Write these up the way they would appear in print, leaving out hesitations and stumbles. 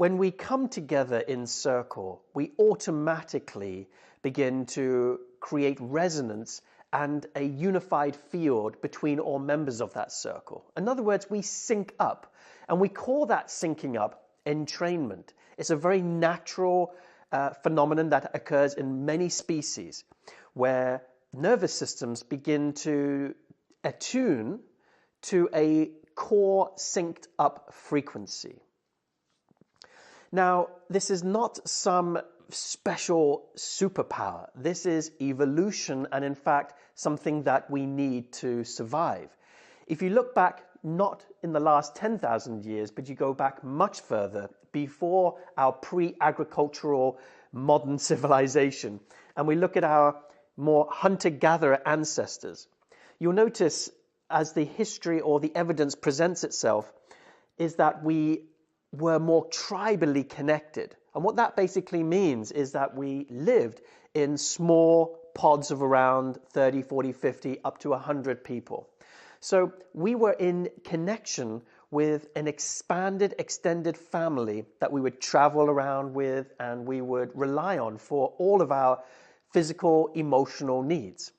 When we come together in circle, we automatically begin to create resonance and a unified field between all members of that circle. In other words, we sync up, and we call that syncing up entrainment. It's a very natural phenomenon that occurs in many species, where nervous systems begin to attune to a core synced up frequency. Now, this is not some special superpower. This is evolution, and in fact, something that we need to survive. If you look back, not in the last 10,000 years, but you go back much further, before our pre-agricultural modern civilization, and we look at our more hunter-gatherer ancestors, you'll notice as the history or the evidence presents itself is that we were more tribally connected. And what that basically means is that we lived in small pods of around 30, 40, 50, up to 100 people. So we were in connection with an expanded, extended family that we would travel around with and we would rely on for all of our physical, emotional needs.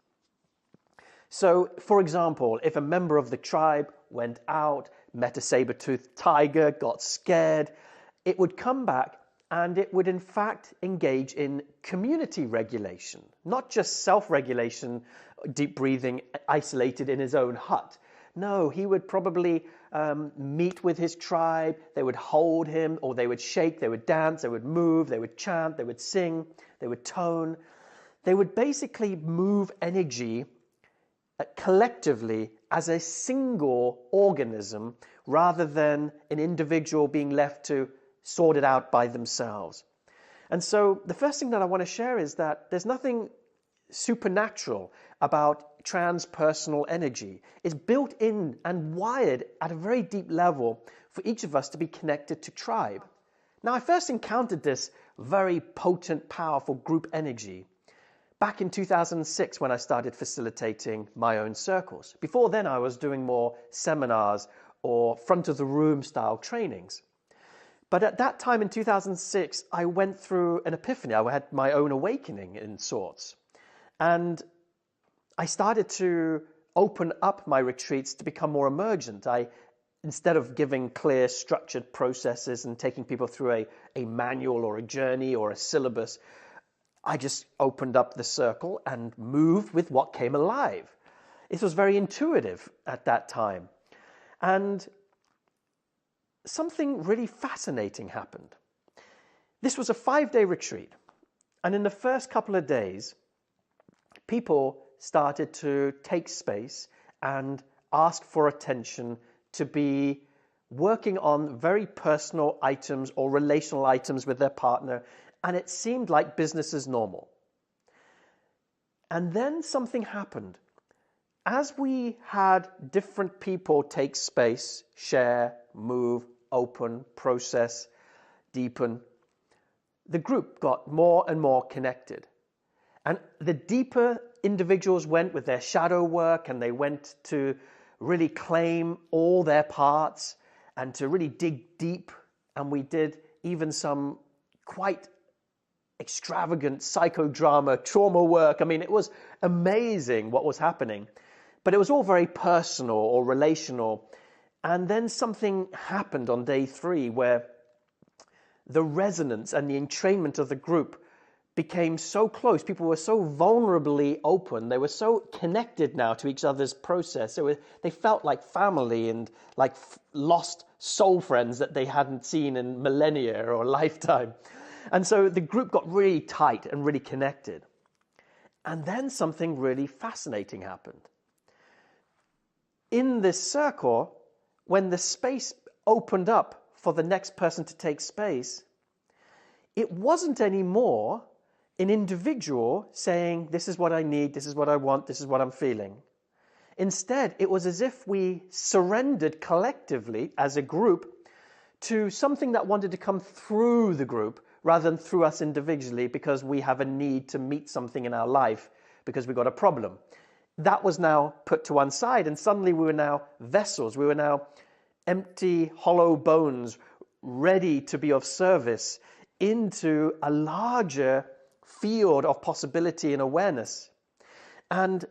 So, for example, if a member of the tribe went out, met a saber-toothed tiger, got scared, it would come back and it would in fact engage in community regulation, not just self-regulation, deep breathing, isolated in his own hut. No, he would probably meet with his tribe, they would hold him, or they would shake, they would dance, they would move, they would chant, they would sing, they would tone. They would basically move energy collectively as a single organism rather than an individual being left to sort it out by themselves. And so the first thing that I want to share is that there's nothing supernatural about transpersonal energy. It's built in and wired at a very deep level for each of us to be connected to tribe. Now, I first encountered this very potent, powerful group energy back in 2006 when I started facilitating my own circles. Before then, I was doing more seminars or front of the room style trainings. But at that time in 2006, I went through an epiphany. I had my own awakening in sorts. And I started to open up my retreats to become more emergent. Instead of giving clear, structured processes and taking people through a manual or a journey or a syllabus, I just opened up the circle and moved with what came alive. It was very intuitive at that time. And something really fascinating happened. This was a 5-day retreat. And in the first couple of days, people started to take space and ask for attention to be working on very personal items or relational items with their partner, and it seemed like business as normal. And then something happened. As we had different people take space, share, move, open, process, deepen, the group got more and more connected. And the deeper individuals went with their shadow work, and they went to really claim all their parts and to really dig deep. And we did even some quite extravagant psychodrama, trauma work. I mean, it was amazing what was happening, but it was all very personal or relational. And then something happened on day 3 where the resonance and the entrainment of the group became so close. People were so vulnerably open. They were so connected now to each other's process. They felt like family and like lost soul friends that they hadn't seen in millennia or a lifetime. And so the group got really tight and really connected. And then something really fascinating happened. In this circle, when the space opened up for the next person to take space, it wasn't anymore an individual saying, this is what I need, this is what I want, this is what I'm feeling. Instead, it was as if we surrendered collectively as a group to something that wanted to come through the group rather than through us individually, because we have a need to meet something in our life because we've got a problem. That was now put to one side, and suddenly we were now vessels. We were now empty, hollow bones ready to be of service into a larger field of possibility and awareness. And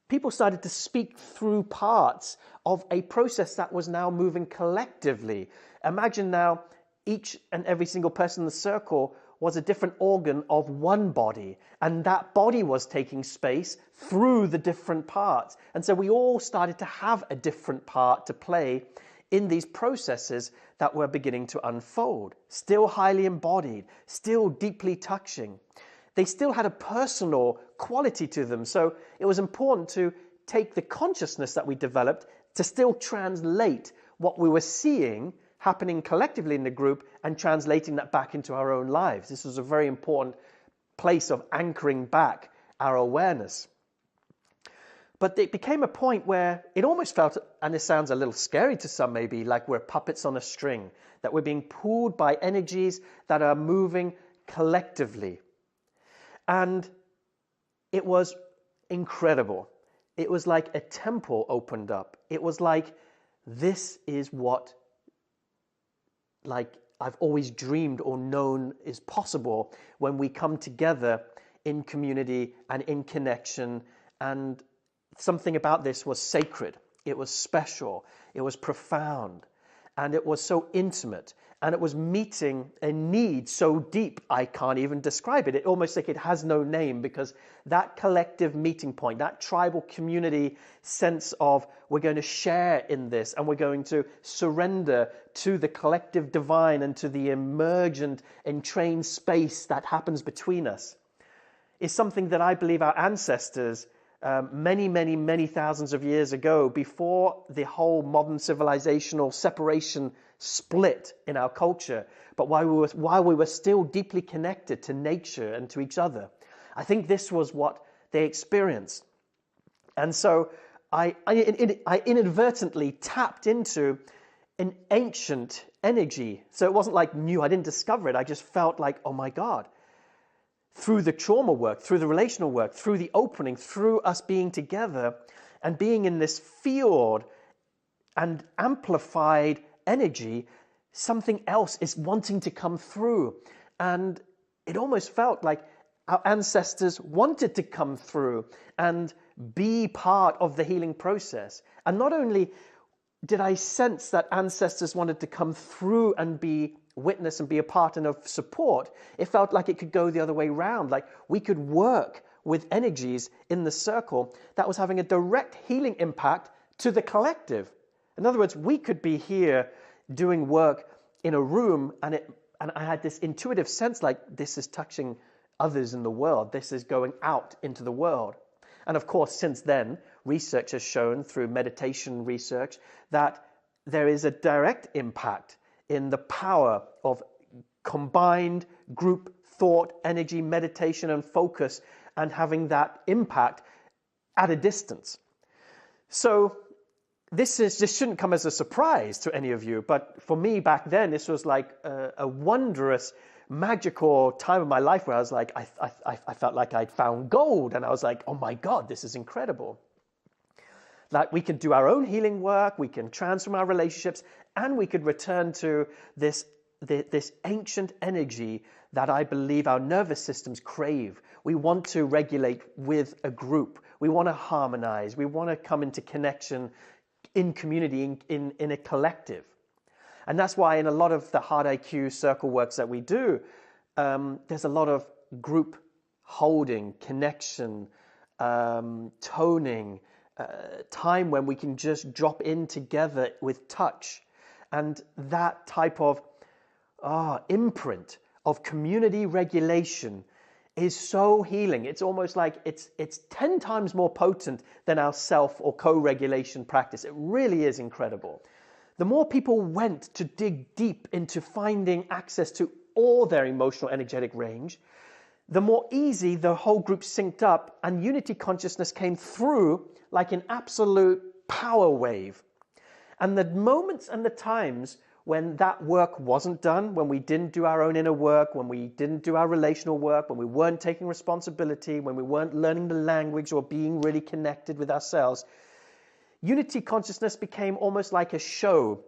people started to speak through parts of a process that was now moving collectively. Imagine now each and every single person in the circle was a different organ of one body, and that body was taking space through the different parts. And so we all started to have a different part to play in these processes that were beginning to unfold. Still highly embodied, still deeply touching. They still had a personal quality to them. So it was important to take the consciousness that we developed to still translate what we were seeing happening collectively in the group and translating that back into our own lives. This was a very important place of anchoring back our awareness. But it became a point where it almost felt, and this sounds a little scary to some maybe, like we're puppets on a string, that we're being pulled by energies that are moving collectively. And it was incredible. It was like a temple opened up. It was like, this is what I've always dreamed or known is possible when we come together in community and in connection. And something about this was sacred. It was special. It was profound. And it was so intimate. And it was meeting a need so deep, I can't even describe it. It almost like it has no name, because that collective meeting point, that tribal community sense of we're going to share in this and we're going to surrender to the collective divine and to the emergent, entrained space that happens between us, is something that I believe our ancestors many thousands of years ago, before the whole modern civilizational separation split in our culture, but while we were still deeply connected to nature and to each other, I think this was what they experienced. And so I inadvertently tapped into an ancient energy. So it wasn't like new, I didn't discover it. I just felt like, oh my God, through the trauma work, through the relational work, through the opening, through us being together and being in this field and amplified energy, something else is wanting to come through. And it almost felt like our ancestors wanted to come through and be part of the healing process. And not only did I sense that ancestors wanted to come through and be witness and be a part and of support, it felt like it could go the other way around. Like we could work with energies in the circle that was having a direct healing impact to the collective. In other words, we could be here doing work in a room, and I had this intuitive sense like this is touching others in the world. This is going out into the world. And of course, since then, research has shown through meditation research that there is a direct impact in the power of combined group thought, energy, meditation, and focus, and having that impact at a distance. So this shouldn't come as a surprise to any of you, but for me back then, this was like a wondrous, magical time of my life where I was like, I felt like I'd found gold, and I was like, oh my God, this is incredible. Like we can do our own healing work, we can transform our relationships, and we could return to this ancient energy that I believe our nervous systems crave. We want to regulate with a group. We want to harmonize. We want to come into connection in community, in a collective. And that's why in a lot of the hard IQ circle works that we do, there's a lot of group holding, connection, toning, time when we can just drop in together with touch. And that type of imprint of community regulation is so healing. It's almost like it's 10 times more potent than our self or co-regulation practice. It really is incredible. The more people went to dig deep into finding access to all their emotional energetic range, the more easy the whole group synced up and unity consciousness came through like an absolute power wave. And the moments and the times when that work wasn't done, when we didn't do our own inner work, when we didn't do our relational work, when we weren't taking responsibility, when we weren't learning the language or being really connected with ourselves, unity consciousness became almost like a show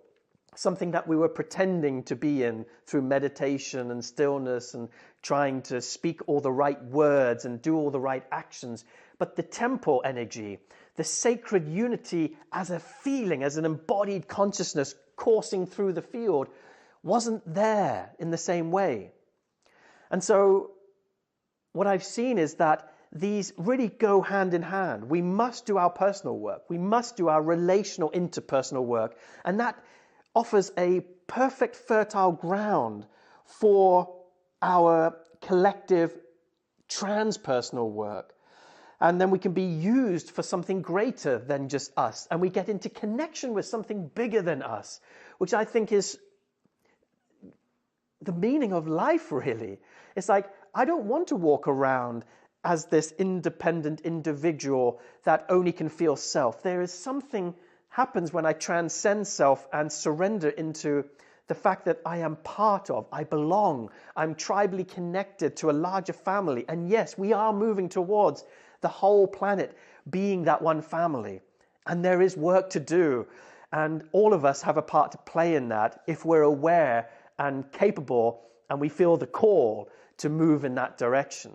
something that we were pretending to be in through meditation and stillness and trying to speak all the right words and do all the right actions. But the temple energy, the sacred unity as a feeling, as an embodied consciousness coursing through the field, wasn't there in the same way. And so what I've seen is that these really go hand in hand. We must do our personal work. We must do our relational interpersonal work. And that offers a perfect fertile ground for our collective transpersonal work. And then we can be used for something greater than just us. And we get into connection with something bigger than us, which I think is the meaning of life, really. It's like, I don't want to walk around as this independent individual that only can feel self. There is something happens when I transcend self and surrender into the fact that I am part of, I belong, I'm tribally connected to a larger family. And yes, we are moving towards the whole planet being that one family. And there is work to do. And all of us have a part to play in that if we're aware and capable and we feel the call to move in that direction.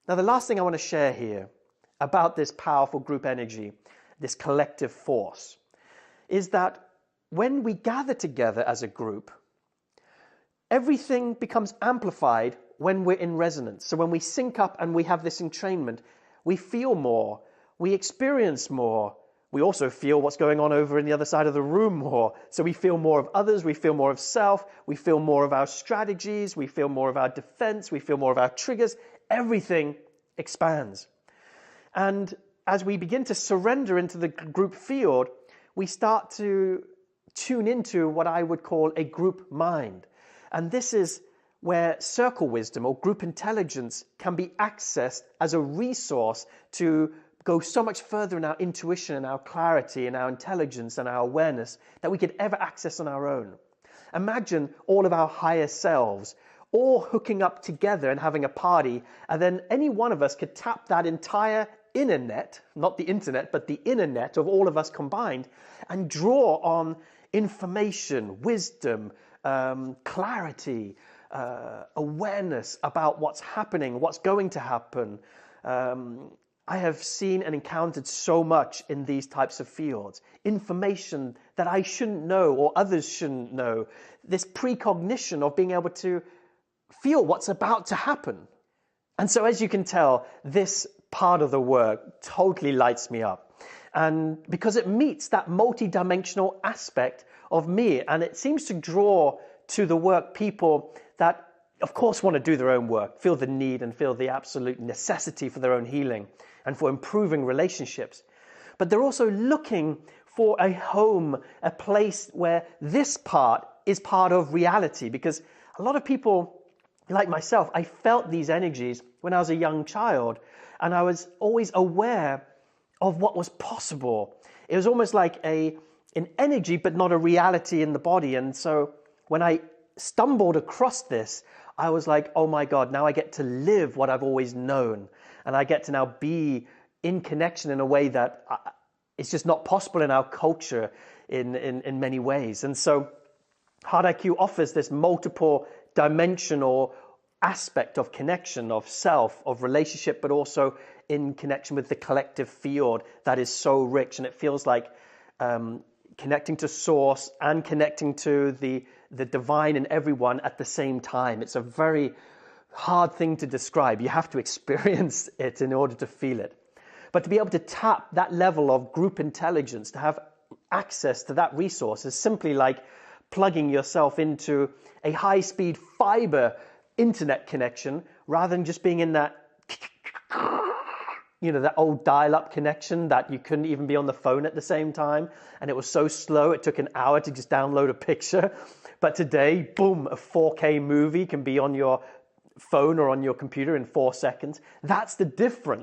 Now, the last thing I want to share here about this powerful group energy, this collective force, is that when we gather together as a group, everything becomes amplified when we're in resonance. So when we sync up and we have this entrainment, we feel more, we experience more. We also feel what's going on over in the other side of the room more. So we feel more of others, we feel more of self, we feel more of our strategies, we feel more of our defense, we feel more of our triggers. Everything expands. And as we begin to surrender into the group field, we start to tune into what I would call a group mind. And this is where circle wisdom or group intelligence can be accessed as a resource to go so much further in our intuition and our clarity and our intelligence and our awareness that we could ever access on our own. Imagine all of our higher selves all hooking up together and having a party, and then any one of us could tap that entire inner net, not the internet, but the inner net of all of us combined, and draw on information, wisdom, clarity, awareness about what's happening, what's going to happen. I have seen and encountered so much in these types of fields. Information that I shouldn't know or others shouldn't know. This precognition of being able to feel what's about to happen. And so as you can tell, this part of the work totally lights me up. And because it meets that multidimensional aspect of me, and it seems to draw to the work people that, of course, want to do their own work, feel the need and feel the absolute necessity for their own healing and for improving relationships. But they're also looking for a home, a place where this part is part of reality. Because a lot of people, like myself, I felt these energies when I was a young child, and I was always aware of what was possible. It was almost like an energy, but not a reality in the body. And so when I stumbled across this, I was like, oh my God, now I get to live what I've always known. And I get to now be in connection in a way that it's just not possible in our culture in many ways. And so Heart IQ offers this multiple dimensional aspect of connection, of self, of relationship, but also in connection with the collective field that is so rich. And it feels like connecting to source and connecting to the divine in everyone at the same time. It's a very hard thing to describe. You have to experience it in order to feel it. But to be able to tap that level of group intelligence, to have access to that resource, is simply like plugging yourself into a high-speed fiber internet connection rather than just being in that, that old dial-up connection that you couldn't even be on the phone at the same time. And it was so slow, it took an hour to just download a picture. But today, boom, a 4K movie can be on your phone or on your computer in 4 seconds. That's the difference.